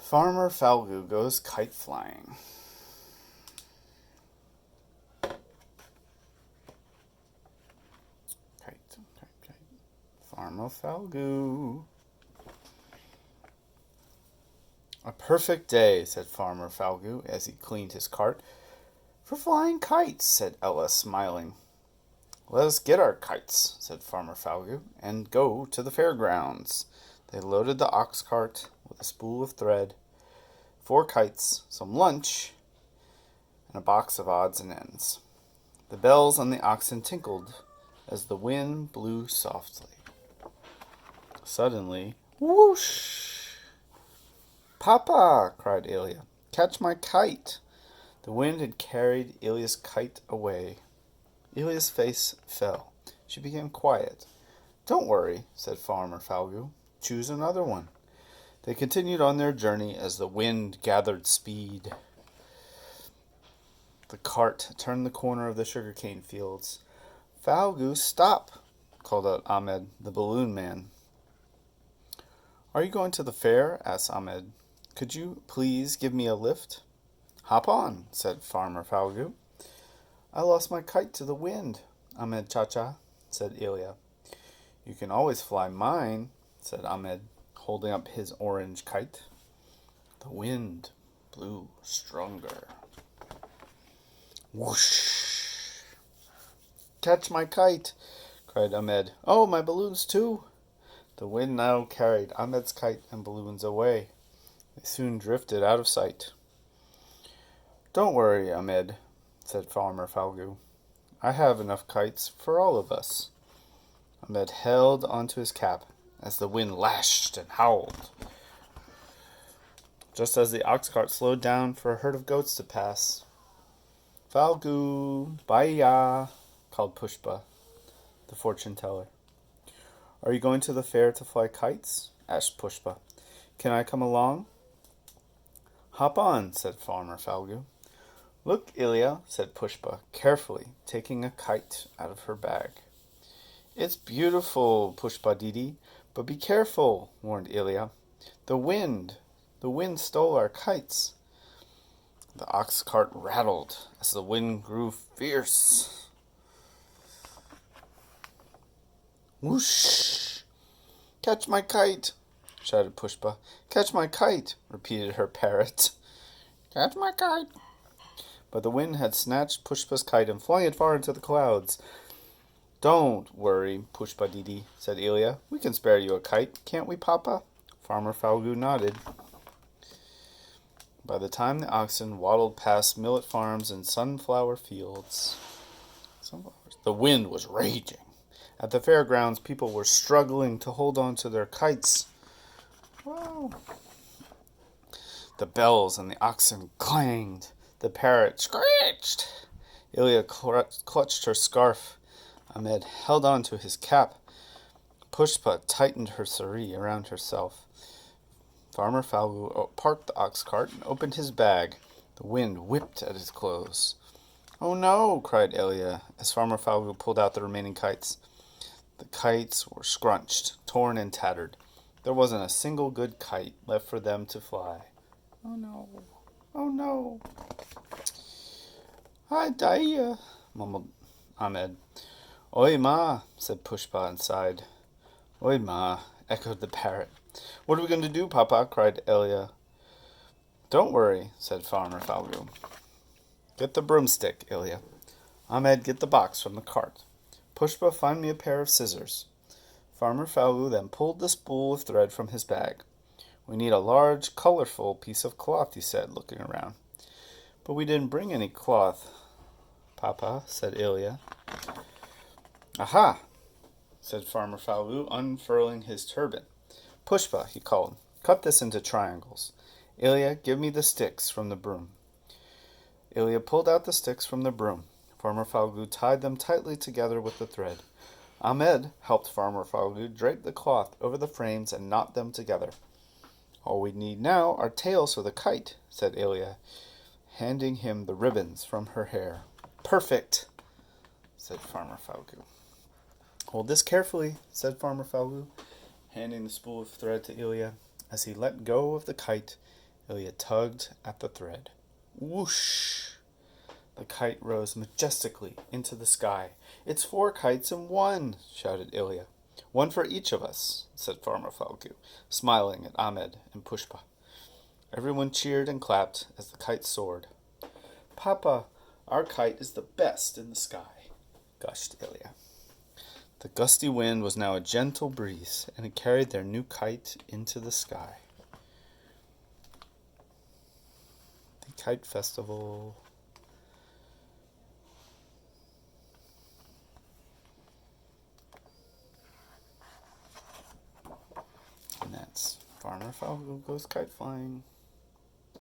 Farmer Falgu goes kite flying. Kite, kite, kite. Farmer Falgu. A perfect day, said Farmer Falgu as he cleaned his cart. For flying kites, said Ella, smiling. Let us get our kites, said Farmer Falgu, and go to the fairgrounds. They loaded the ox cart with a spool of thread, 4 kites, some lunch, and a box of odds and ends. The bells on the oxen tinkled as the wind blew softly. Suddenly, whoosh! Papa, cried Ilya, catch my kite. The wind had carried Ilya's kite away. Ilya's face fell. She became quiet. Don't worry, said Farmer Falgu. Choose another one. They continued on their journey as the wind gathered speed. The cart turned the corner of the sugarcane fields. Falgu, stop, called out Ahmed, the balloon man. Are you going to the fair? Asked Ahmed. Could you please give me a lift? Hop on, said Farmer Falgu. I lost my kite to the wind, Ahmed Chacha, said Ilya. You can always fly mine, said Ahmed, holding up his orange kite. The wind blew stronger. Whoosh! Catch my kite, cried Ahmed. Oh, my balloons too. The wind now carried Ahmed's kite and balloons away. They soon drifted out of sight. Don't worry, Ahmed, said Farmer Falgu. I have enough kites for all of us. Ahmed held onto his cap as the wind lashed and howled. Just as the ox cart slowed down for a herd of goats to pass, Falgu, baya, called Pushpa, the fortune teller. Are you going to the fair to fly kites? Asked Pushpa. Can I come along? Hop on, said Farmer Falgu. Look, Ilya, said Pushpa, carefully taking a kite out of her bag. It's beautiful, Pushpa Didi, but be careful, warned Ilya. The wind stole our kites. The ox cart rattled as the wind grew fierce. Whoosh! Catch my kite, shouted Pushpa. Catch my kite, repeated her parrot. Catch my kite. But the wind had snatched Pushpa's kite and flung it far into the clouds. Don't worry, Pushpa Didi, said Ilya. We can spare you a kite, can't we, Papa? Farmer Falgu nodded. By the time the oxen waddled past millet farms and sunflower fields, the wind was raging. At the fairgrounds, people were struggling to hold on to their kites. Whoa. The bells and the oxen clanged. The parrot screeched. Ilya clutched her scarf. Ahmed held on to his cap. Pushpa tightened her sari around herself. Farmer Falgu parked the ox cart and opened his bag. The wind whipped at his clothes. Oh no, cried Ilya as Farmer Falgu pulled out the remaining kites. The kites were scrunched, torn, and tattered. There wasn't a single good kite left for them to fly. Oh no, oh no. Hi, Daya, mumbled Ahmed. Oi, ma, said Pushpa and sighed. Oi, ma, echoed the parrot. What are we going to do, Papa? Cried Ilya. Don't worry, said Farmer Falgu. Get the broomstick, Ilya. Ahmed, get the box from the cart. Pushpa, find me a pair of scissors. Farmer Falgu then pulled the spool of thread from his bag. We need a large, colorful piece of cloth, he said, looking around. But we didn't bring any cloth, Papa, said Ilya. Aha, said Farmer Falgu, unfurling his turban. Pushpa, he called, cut this into triangles. Ilya, give me the sticks from the broom. Ilya pulled out the sticks from the broom. Farmer Falgu tied them tightly together with the thread. Ahmed helped Farmer Falgu drape the cloth over the frames and knot them together. All we need now are tails for the kite, said Ilya, handing him the ribbons from her hair. Perfect, said Farmer Falgu. Hold this carefully, said Farmer Falgu, handing the spool of thread to Ilya. As he let go of the kite Ilya tugged at the thread. Whoosh! The kite rose majestically into the sky. "It's 4 kites in one!" shouted Ilya. "One for each of us," said Farmer Falco, smiling at Ahmed and Pushpa. Everyone cheered and clapped as the kite soared. "Papa, our kite is the best in the sky," gushed Ilya. The gusty wind was now a gentle breeze, and it carried their new kite into the sky. The Kite Festival. And that's Farmer Falco Goes Kite Flying.